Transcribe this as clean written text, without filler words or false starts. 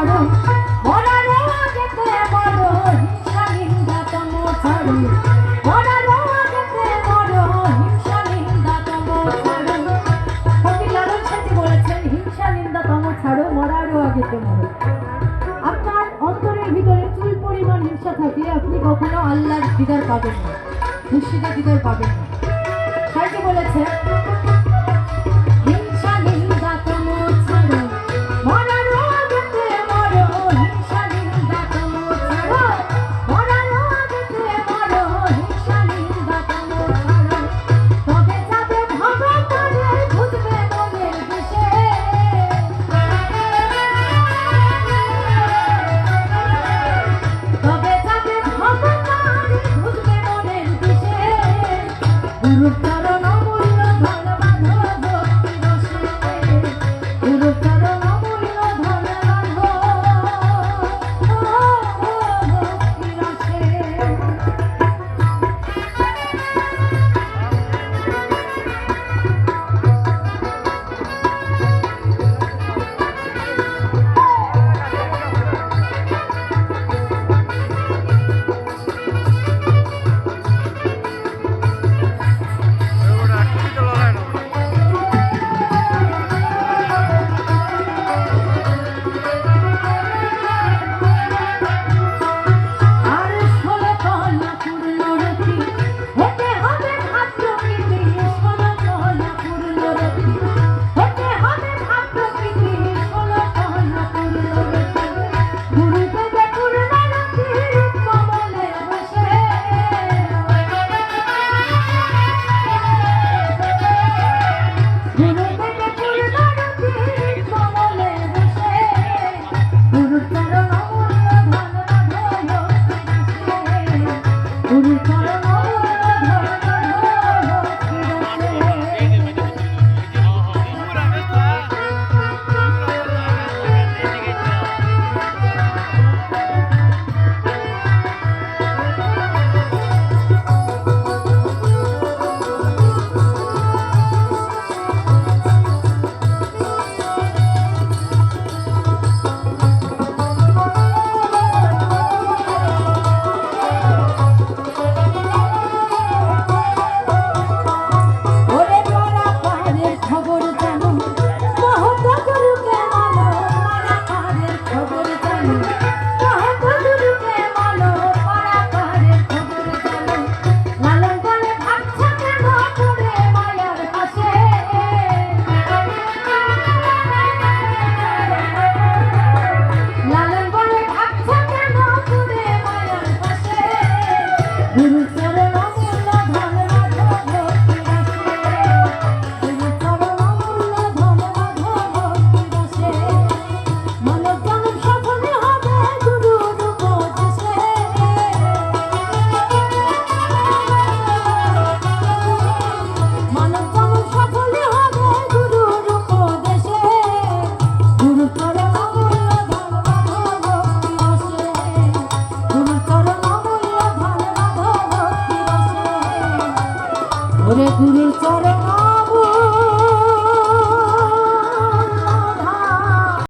ছাড়ো মরার আগেতে মরো হিংসা নিন্দা তম ছাড়ো মরার আগেতে মরো হিংসা নিন্দা তম ছাড়ো। ফকির লালন সাহেব বলেছেন হিংসা নিন্দা তম ছাড়ো মরারও আগেতে মরো। আপনার অন্তরের ভিতরে চুল পরিমাণ হিংসা থাকলে আপনি কখনো আল্লাহর দিদার পাবেন না, মুর্শিদের দিদার পাবেন না। সাহেব বলেছে হিংসা নিন্দা তম ছাড়ো মরার আগেতে মরো হিংসা নিন্দা তম ছাড়ো মরার আগেতে মরো হিংসা নিন্দা তম ছাড়ো। তবে যাবে ভগবানে বুঝবে মনের দেশে তবে যাবে ভগবানে বুঝবে মনের দেশে। গুরুর চরণ অমূল্য ধন বাঁধো ভক্তি রসে গুরুর চরণ অমূল্য ধন বাঁধো ভক্তি রসে। আর 16 তলা পূর্ণ রতি হতে হবে ভাগ্যবতী 16 তলা পূর্ণ রতি হতে হবে ভাগ্যবতী 16 তলা পূর্ণ রতি। গুরুদেবে পূর্ণ রতির কমলে বসে গুরুদেবে পূর্ণ রতির কমলে বসে গুরুর চরণ অমূল্য ধন বাঁধো গুরুর চরণ অমূল্য ধন বাঁধো ভক্তি রসে। ওরে মারা পারের খবর জানো মহত গুরুকে মানো মারা পারের খবর জানো